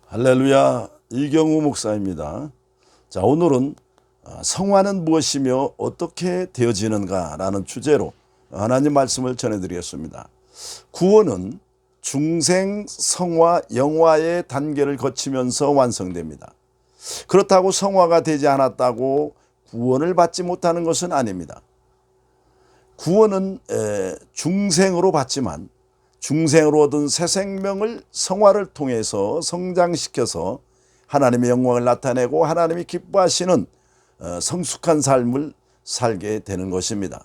할렐루야, 이경우 목사입니다. 자, 오늘은 성화는 무엇이며 어떻게 되어지는가 라는 주제로 하나님 말씀을 전해드리겠습니다. 구원은 중생, 성화, 영화의 단계를 거치면서 완성됩니다. 그렇다고 성화가 되지 않았다고 구원을 받지 못하는 것은 아닙니다. 구원은 중생으로 받지만 중생으로 얻은 새 생명을 성화를 통해서 성장시켜서 하나님의 영광을 나타내고 하나님이 기뻐하시는 성숙한 삶을 살게 되는 것입니다.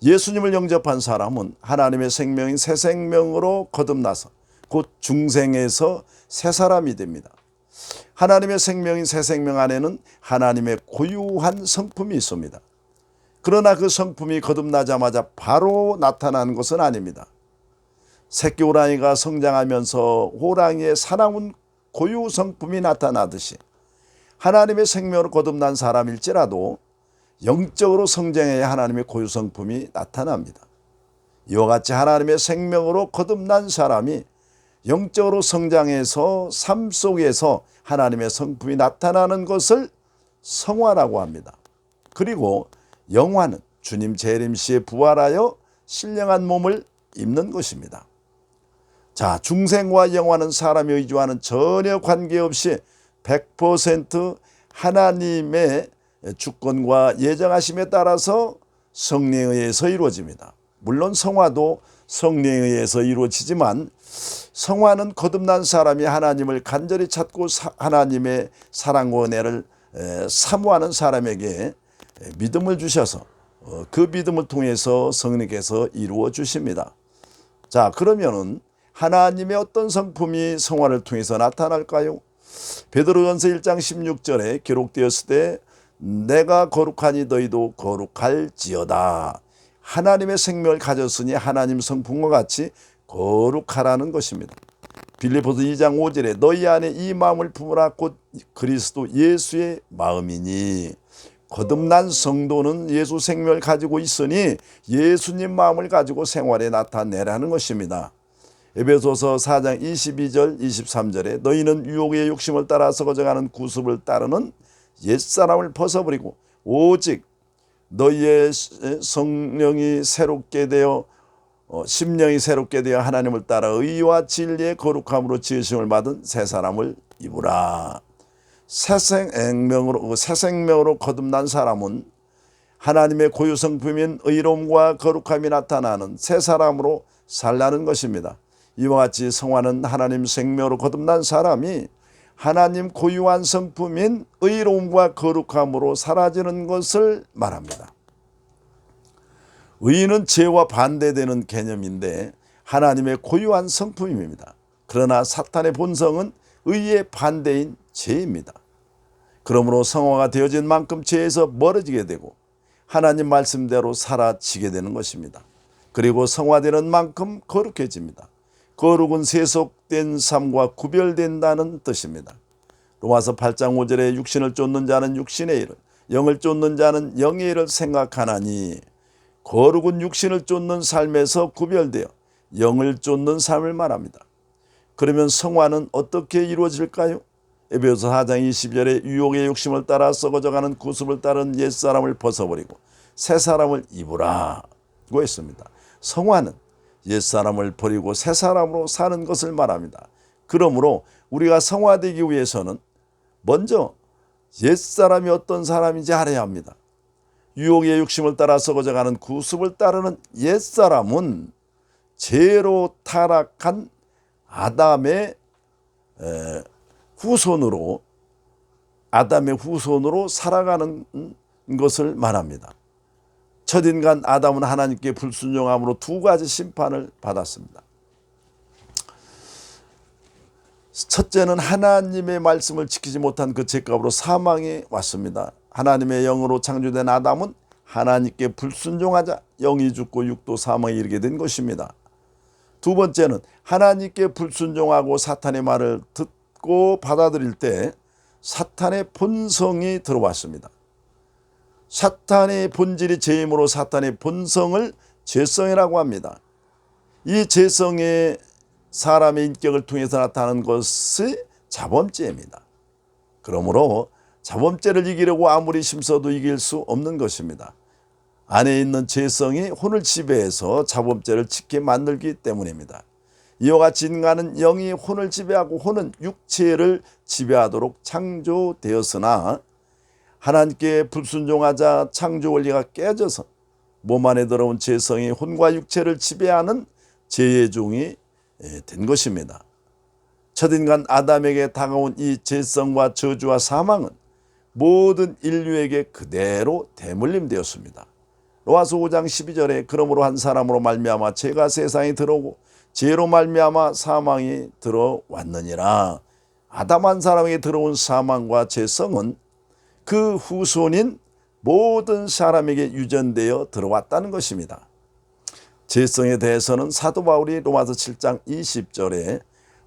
예수님을 영접한 사람은 하나님의 생명인 새 생명으로 거듭나서 곧 중생에서 새 사람이 됩니다. 하나님의 생명인 새 생명 안에는 하나님의 고유한 성품이 있습니다. 그러나 그 성품이 거듭나자마자 바로 나타나는 것은 아닙니다. 새끼 호랑이가 성장하면서 호랑이의 사나운 고유 성품이 나타나듯이 하나님의 생명으로 거듭난 사람일지라도 영적으로 성장해야 하나님의 고유 성품이 나타납니다. 이와 같이 하나님의 생명으로 거듭난 사람이 영적으로 성장해서 삶 속에서 하나님의 성품이 나타나는 것을 성화라고 합니다. 그리고 영화는 주님 재림 시에 부활하여 신령한 몸을 입는 것입니다. 자, 중생과 영화는 사람의 의지와는 전혀 관계없이 100% 하나님의 주권과 예정하심에 따라서 성령에 의해서 이루어집니다. 물론 성화도 성령에 의해서 이루어지지만 성화는 거듭난 사람이 하나님을 간절히 찾고 하나님의 사랑과 은혜를 사모하는 사람에게 믿음을 주셔서 그 믿음을 통해서 성령께서 이루어 주십니다. 자, 그러면은 하나님의 어떤 성품이 성화를 통해서 나타날까요? 베드로전서 1장 16절에 기록되었을 때 내가 거룩하니 너희도 거룩할지어다. 하나님의 생명을 가졌으니 하나님 성품과 같이 거룩하라는 것입니다. 빌립보서 2장 5절에 너희 안에 이 마음을 품으라 곧 그리스도 예수의 마음이니. 거듭난 성도는 예수 생명을 가지고 있으니 예수님 마음을 가지고 생활에 나타내라는 것입니다. 에베소서 4장 22절 23절에 너희는 유혹의 욕심을 따라서 거져가는 구습을 따르는 옛사람을 벗어버리고 오직 너희의 성령이 새롭게 되어 심령이 새롭게 되어 하나님을 따라 의와 진리의 거룩함으로 지으심을 받은 새 사람을 입으라. 새 생명으로 거듭난 사람은 하나님의 고유 성품인 의로움과 거룩함이 나타나는 새 사람으로 살라는 것입니다. 이와 같이 성화는 하나님 생명으로 거듭난 사람이 하나님 고유한 성품인 의로움과 거룩함으로 사라지는 것을 말합니다. 의는 죄와 반대되는 개념인데 하나님의 고유한 성품입니다. 그러나 사탄의 본성은 의의 반대인 죄입니다. 그러므로 성화가 되어진 만큼 죄에서 멀어지게 되고 하나님 말씀대로 사라지게 되는 것입니다. 그리고 성화되는 만큼 거룩해집니다. 거룩은 세속된 삶과 구별된다는 뜻입니다. 로마서 8장 5절에 육신을 쫓는 자는 육신의 일을, 영을 쫓는 자는 영의 일을 생각하나니. 거룩은 육신을 쫓는 삶에서 구별되어 영을 쫓는 삶을 말합니다. 그러면 성화는 어떻게 이루어질까요? 에베소서 4장 20절에 유혹의 욕심을 따라 썩어져가는 구습을 따른 옛사람을 벗어버리고 새 사람을 입으라고 했습니다. 성화는 옛사람을 버리고 새 사람으로 사는 것을 말합니다. 그러므로 우리가 성화되기 위해서는 먼저 옛사람이 어떤 사람인지 알아야 합니다. 유혹의 욕심을 따라 썩어져가는 구습을 따르는 옛사람은 죄로 타락한 아담의 후손으로 살아가는 것을 말합니다. 첫인간 아담은 하나님께 불순종함으로 두 가지 심판을 받았습니다. 첫째는 하나님의 말씀을 지키지 못한 그 죄값으로 사망이 왔습니다. 하나님의 영으로 창조된 아담은 하나님께 불순종하자 영이 죽고 육도 사망에 이르게 된 것입니다. 두 번째는 하나님께 불순종하고 사탄의 말을 듣고 받아들일 때 사탄의 본성이 들어왔습니다. 사탄의 본질이 죄이므로 사탄의 본성을 죄성이라고 합니다. 이 죄성의 사람의 인격을 통해서 나타나는 것이 자범죄입니다. 그러므로 자범죄를 이기려고 아무리 힘써도 이길 수 없는 것입니다. 안에 있는 죄성이 혼을 지배해서 자범죄를 짓게 만들기 때문입니다. 이와 같이 인간은 영이 혼을 지배하고 혼은 육체를 지배하도록 창조되었으나 하나님께 불순종하자 창조 원리가 깨져서 몸 안에 들어온 죄성이 혼과 육체를 지배하는 죄의 종이 된 것입니다. 첫인간 아담에게 다가온 이 죄성과 저주와 사망은 모든 인류에게 그대로 대물림되었습니다. 로마서 5장 12절에 그러므로 한 사람으로 말미암아 죄가 세상에 들어오고 죄로 말미암아 사망이 들어왔느니라. 아담 한 사람에게 들어온 사망과 죄성은 그 후손인 모든 사람에게 유전되어 들어왔다는 것입니다. 죄성에 대해서는 사도 바울이 로마서 7장 20절에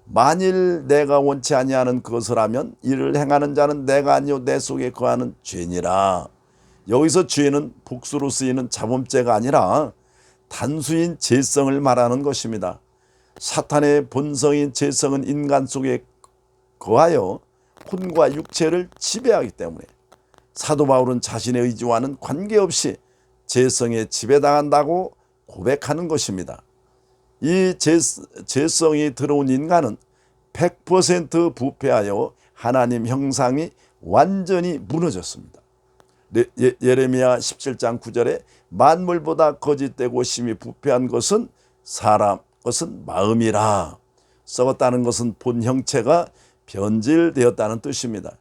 만일 내가 원치 아니하는 그것을 하면 이를 행하는 자는 내가 아니요 내 속에 거하는 죄니라. 여기서 죄는 복수로 쓰이는 자범죄가 아니라 단수인 죄성을 말하는 것입니다. 사탄의 본성인 죄성은 인간 속에 거하여 혼과 육체를 지배하기 때문에 사도 바울은 자신의 의지와는 관계없이 죄성에 지배당한다고 고백하는 것입니다. 이 죄성이 들어온 인간은 100% 부패하여 하나님 형상이 완전히 무너졌습니다. 예레미야 17장 9절에 만물보다 거짓되고 심히 부패한 것은 마음이라. 썩었다는 것은 본 형체가 변질되었다는 뜻입니다.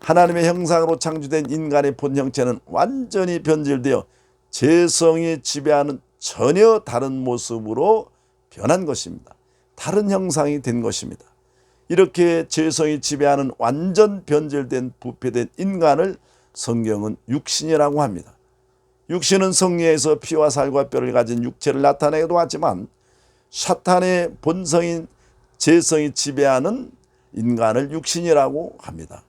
하나님의 형상으로 창조된 인간의 본 형체는 완전히 변질되어 죄성이 지배하는 전혀 다른 모습으로 변한 것입니다. 다른 형상이 된 것입니다. 이렇게 죄성이 지배하는 완전 변질된 부패된 인간을 성경은 육신이라고 합니다. 육신은 성리에서 피와 살과 뼈를 가진 육체를 나타내기도 하지만 사탄의 본성인 죄성이 지배하는 인간을 육신이라고 합니다.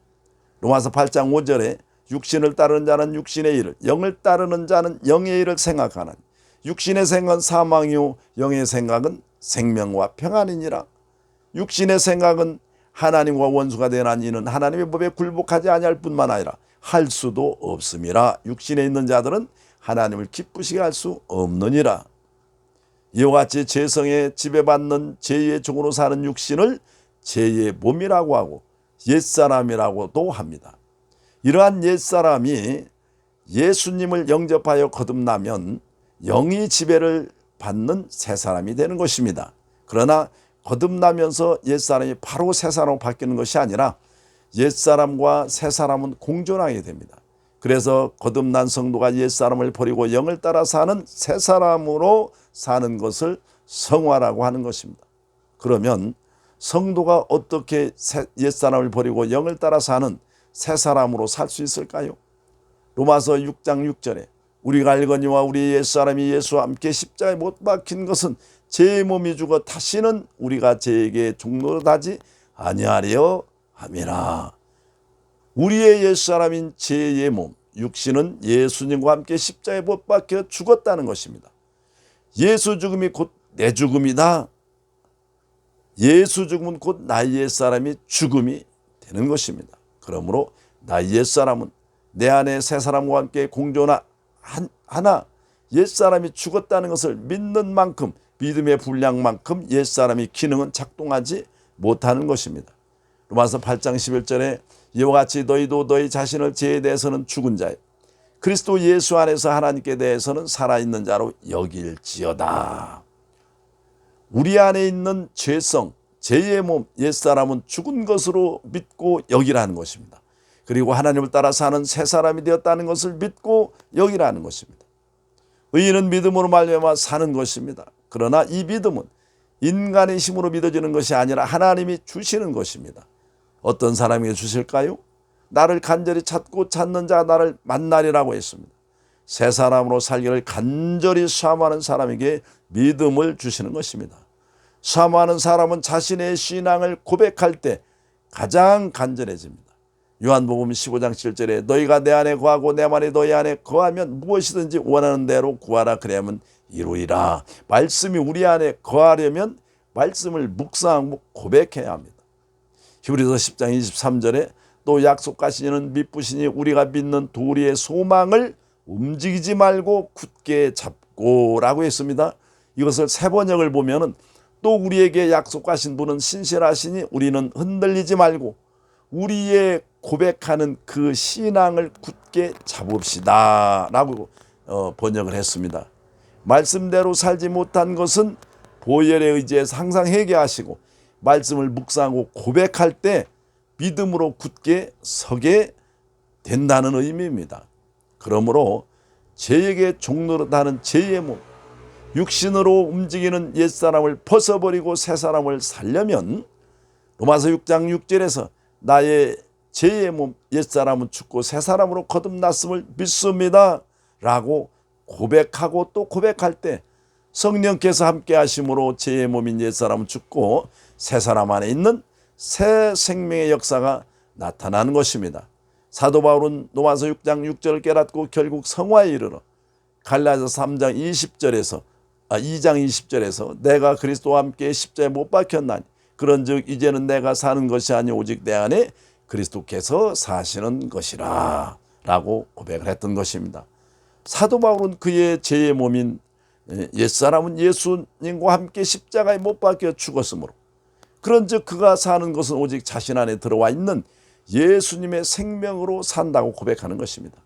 로마서 8장 5절에 육신을 따르는 자는 육신의 일을, 영을 따르는 자는 영의 일을 생각하나니 육신의 생각은 사망이요 영의 생각은 생명과 평안이니라. 육신의 생각은 하나님과 원수가 되나니 이는 하나님의 법에 굴복하지 아니할 뿐만 아니라 할 수도 없음이라. 육신에 있는 자들은 하나님을 기쁘시게 할 수 없느니라. 이와 같이 죄성에 지배받는 죄의 종으로 사는 육신을 죄의 몸이라고 하고 옛사람이라고도 합니다. 이러한 옛사람이 예수님을 영접하여 거듭나면 영이 지배를 받는 새사람이 되는 것입니다. 그러나 거듭나면서 옛사람이 바로 새사람으로 바뀌는 것이 아니라 옛사람과 새사람은 공존하게 됩니다. 그래서 거듭난 성도가 옛사람을 버리고 영을 따라 사는 새사람으로 사는 것을 성화라고 하는 것입니다. 그러면 성도가 어떻게 옛사람을 버리고 영을 따라 사는 새사람으로 살 수 있을까요? 로마서 6장 6절에 우리가 알거니와 우리 옛사람이 예수와 함께 십자가에 못 박힌 것은 제 몸이 죽어 다시는 우리가 죄에게 종노릇하지 아니하려 함이라. 우리의 옛사람인 죄의 몸, 육신은 예수님과 함께 십자가에 못 박혀 죽었다는 것입니다. 예수 죽음이 곧 내 죽음이다. 예수 죽음은 곧 나의 옛사람이 죽음이 되는 것입니다. 그러므로 나의 옛사람은 내 안에 새사람과 함께 공존하나 옛사람이 죽었다는 것을 믿는 만큼 믿음의 분량만큼 옛사람이 기능은 작동하지 못하는 것입니다. 로마서 8장 11절에 이와 같이 너희도 너희 자신을 죄에 대해서는 죽은 자요 그리스도 예수 안에서 하나님께 대해서는 살아있는 자로 여길지어다. 우리 안에 있는 죄성, 죄의 몸, 옛사람은 죽은 것으로 믿고 여기라는 것입니다. 그리고 하나님을 따라 사는 새 사람이 되었다는 것을 믿고 여기라는 것입니다. 의인은 믿음으로 말미암아 사는 것입니다. 그러나 이 믿음은 인간의 힘으로 믿어지는 것이 아니라 하나님이 주시는 것입니다. 어떤 사람에게 주실까요? 나를 간절히 찾고 찾는 자가 나를 만나리라고 했습니다. 새 사람으로 살기를 간절히 사모하는 사람에게 믿음을 주시는 것입니다. 사모하는 사람은 자신의 신앙을 고백할 때 가장 간절해집니다. 요한복음 15장 7절에 너희가 내 안에 거하고 내 말이 너희 안에 거하면 무엇이든지 원하는 대로 구하라 그래야만 이루리라. 말씀이 우리 안에 거하려면 말씀을 묵상하고 고백해야 합니다. 히브리서 10장 23절에 또 약속하시는 믿으시니 우리가 믿는 도리의 소망을 움직이지 말고 굳게 잡고 라고 했습니다. 이것을 새 번역을 보면은 또 우리에게 약속하신 분은 신실하시니 우리는 흔들리지 말고 우리의 고백하는 그 신앙을 굳게 잡읍시다 라고 번역을 했습니다. 말씀대로 살지 못한 것은 보혈의 의지에서 항상 회개하시고 말씀을 묵상하고 고백할 때 믿음으로 굳게 서게 된다는 의미입니다. 그러므로 죄에게 종노릇하는 죄의 몸, 육신으로 움직이는 옛사람을 벗어버리고 새사람을 살려면 로마서 6장 6절에서 나의 죄의 몸 옛사람은 죽고 새사람으로 거듭났음을 믿습니다 라고 고백하고 또 고백할 때 성령께서 함께 하심으로 죄의 몸인 옛사람은 죽고 새사람 안에 있는 새 생명의 역사가 나타나는 것입니다. 사도 바울은 로마서 6장 6절을 깨닫고 결국 성화에 이르러 갈라디아서 3장 20절에서 2장 20절에서 내가 그리스도와 함께 십자가에 못 박혔나니 그런즉 이제는 내가 사는 것이 아니 오직 내 안에 그리스도께서 사시는 것이라 라고 고백을 했던 것입니다. 사도 바울은 그의 죄의 몸인 옛사람은 예수님과 함께 십자가에 못 박혀 죽었으므로 그런즉 그가 사는 것은 오직 자신 안에 들어와 있는 예수님의 생명으로 산다고 고백하는 것입니다.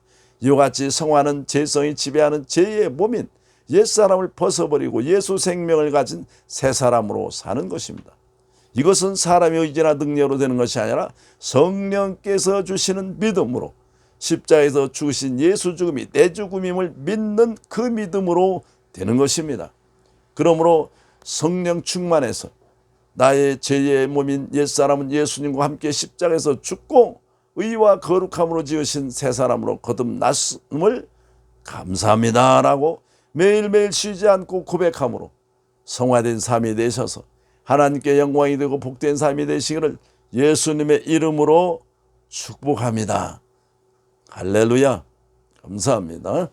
이와 같이 성화는 죄성이 지배하는 죄의 몸인 옛사람을 벗어버리고 예수 생명을 가진 새 사람으로 사는 것입니다. 이것은 사람의 의지나 능력으로 되는 것이 아니라 성령께서 주시는 믿음으로 십자가에서 죽으신 예수 죽음이 내 죽음임을 믿는 그 믿음으로 되는 것입니다. 그러므로 성령 충만해서 나의 죄의 몸인 옛사람은 예수님과 함께 십자가에서 죽고 의와 거룩함으로 지으신 새 사람으로 거듭났음을 감사합니다 라고 매일매일 쉬지 않고 고백함으로 성화된 삶이 되셔서 하나님께 영광이 되고 복된 삶이 되시기를 예수님의 이름으로 축복합니다. 할렐루야. 감사합니다.